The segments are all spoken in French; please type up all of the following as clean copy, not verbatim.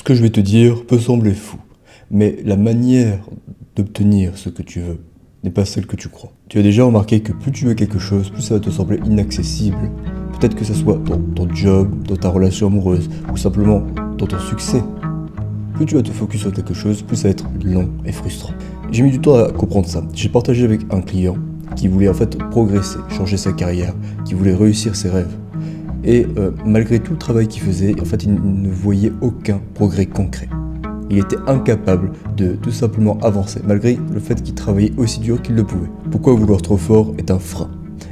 Ce que je vais te dire peut sembler fou, mais la manière d'obtenir ce que tu veux n'est pas celle que tu crois. Tu as déjà remarqué que plus tu veux quelque chose, plus ça va te sembler inaccessible. Peut-être que ça soit dans ton job, dans ta relation amoureuse, ou simplement dans ton succès. Plus tu vas te focus sur quelque chose, plus ça va être long et frustrant. J'ai mis du temps à comprendre ça. J'ai partagé avec un client qui voulait en fait progresser, changer sa carrière, qui voulait réussir ses rêves. Et malgré tout le travail qu'il faisait, en fait, il ne voyait aucun progrès concret. Il était incapable de tout simplement avancer, malgré le fait qu'il travaillait aussi dur qu'il le pouvait. Pourquoi vouloir trop fort est un frein.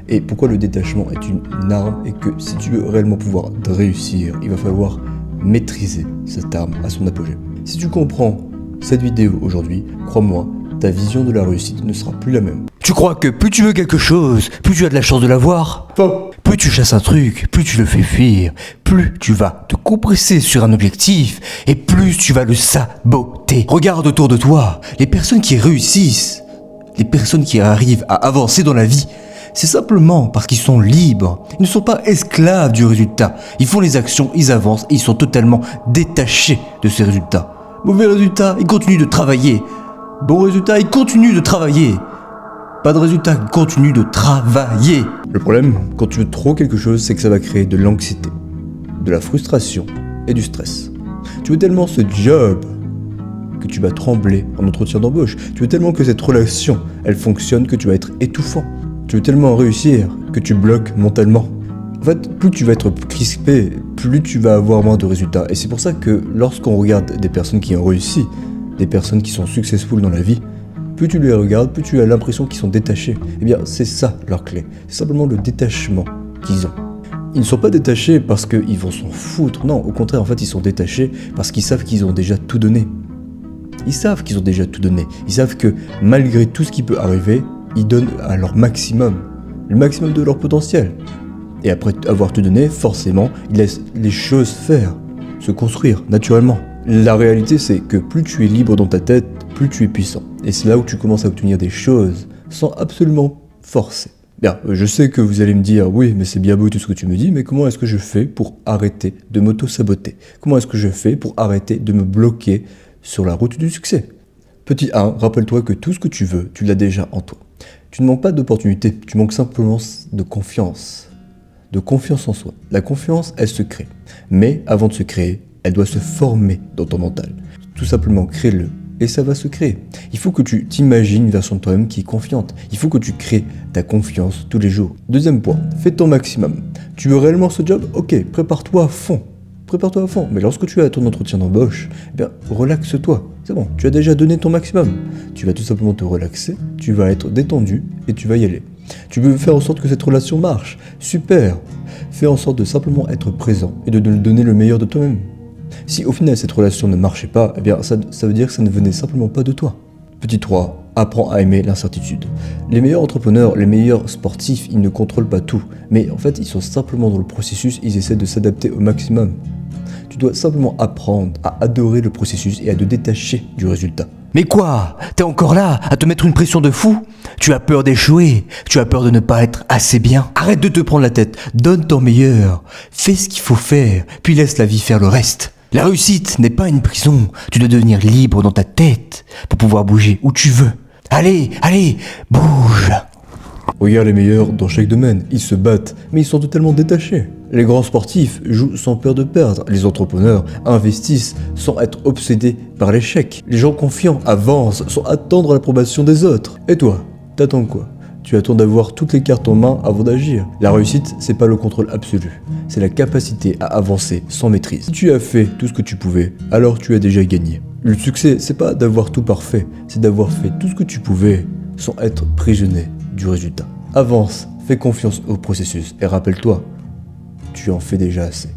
Et pourquoi le détachement est une arme, et que si tu veux réellement pouvoir réussir, il va falloir maîtriser cette arme à son apogée. Si tu comprends cette vidéo aujourd'hui, crois-moi, ta vision de la réussite ne sera plus la même. Tu crois que plus tu veux quelque chose, plus tu as de la chance de l'avoir? Faux. Plus tu chasses un truc, plus tu le fais fuir, plus tu vas te compresser sur un objectif et plus tu vas le saboter. Regarde autour de toi, les personnes qui réussissent, les personnes qui arrivent à avancer dans la vie, c'est simplement parce qu'ils sont libres. Ils ne sont pas esclaves du résultat. Ils font les actions, ils avancent et ils sont totalement détachés de ces résultats. Mauvais résultat, ils continuent de travailler. Bon résultat, ils continuent de travailler. Pas de résultat, ils continuent de travailler. Le problème, quand tu veux trop quelque chose, c'est que ça va créer de l'anxiété, de la frustration et du stress. Tu veux tellement ce job que tu vas trembler en entretien d'embauche. Tu veux tellement que cette relation, elle fonctionne, que tu vas être étouffant. Tu veux tellement réussir que tu bloques mentalement. En fait, plus tu vas être crispé, plus tu vas avoir moins de résultats. Et c'est pour ça que lorsqu'on regarde des personnes qui ont réussi, des personnes qui sont successful dans la vie, plus tu les regardes, plus tu as l'impression qu'ils sont détachés. Eh bien, c'est ça leur clé. C'est simplement le détachement qu'ils ont. Ils ne sont pas détachés parce qu'ils vont s'en foutre. Non, au contraire, en fait, ils sont détachés parce qu'ils savent qu'ils ont déjà tout donné. Ils savent qu'ils ont déjà tout donné. Ils savent que malgré tout ce qui peut arriver, ils donnent à leur maximum, le maximum de leur potentiel. Et après avoir tout donné, forcément, ils laissent les choses faire, se construire naturellement. La réalité, c'est que plus tu es libre dans ta tête, plus tu es puissant. Et c'est là où tu commences à obtenir des choses sans absolument forcer. Bien, je sais que vous allez me dire, oui, mais c'est bien beau tout ce que tu me dis, mais comment est-ce que je fais pour arrêter de m'auto-saboter? Comment est-ce que je fais pour arrêter de me bloquer sur la route du succès? Petit 1, rappelle-toi que tout ce que tu veux, tu l'as déjà en toi. Tu ne manques pas d'opportunités, tu manques simplement de confiance. De confiance en soi. La confiance, elle se crée. Mais avant de se créer, elle doit se former dans ton mental. Tout simplement, crée-le et ça va se créer. Il faut que tu t'imagines une version de toi-même qui est confiante. Il faut que tu crées ta confiance tous les jours. Deuxième point, fais ton maximum. Tu veux réellement ce job? Ok, prépare-toi à fond. Prépare-toi à fond. Mais lorsque tu as ton entretien d'embauche, eh bien, relaxe-toi. C'est bon, tu as déjà donné ton maximum. Tu vas tout simplement te relaxer, tu vas être détendu et tu vas y aller. Tu veux faire en sorte que cette relation marche. Super. Fais en sorte de simplement être présent et de donner le meilleur de toi-même. Si au final cette relation ne marchait pas, eh bien ça veut dire que ça ne venait simplement pas de toi. Petit 3, apprends à aimer l'incertitude. Les meilleurs entrepreneurs, les meilleurs sportifs, ils ne contrôlent pas tout. Mais en fait, ils sont simplement dans le processus, ils essaient de s'adapter au maximum. Tu dois simplement apprendre à adorer le processus et à te détacher du résultat. Mais quoi? T'es encore là, à te mettre une pression de fou? Tu as peur d'échouer, tu as peur de ne pas être assez bien. Arrête de te prendre la tête, donne ton meilleur, fais ce qu'il faut faire, puis laisse la vie faire le reste. La réussite n'est pas une prison, tu dois devenir libre dans ta tête pour pouvoir bouger où tu veux. Allez, bouge! Regarde les meilleurs dans chaque domaine, ils se battent, mais ils sont totalement détachés. Les grands sportifs jouent sans peur de perdre, les entrepreneurs investissent sans être obsédés par l'échec. Les gens confiants avancent sans attendre l'approbation des autres. Et toi, t'attends quoi? Tu attends d'avoir toutes les cartes en main avant d'agir. La réussite, c'est pas le contrôle absolu, c'est la capacité à avancer sans maîtrise. Si tu as fait tout ce que tu pouvais, alors tu as déjà gagné. Le succès, c'est pas d'avoir tout parfait, c'est d'avoir fait tout ce que tu pouvais sans être prisonnier du résultat. Avance, fais confiance au processus et rappelle-toi, tu en fais déjà assez.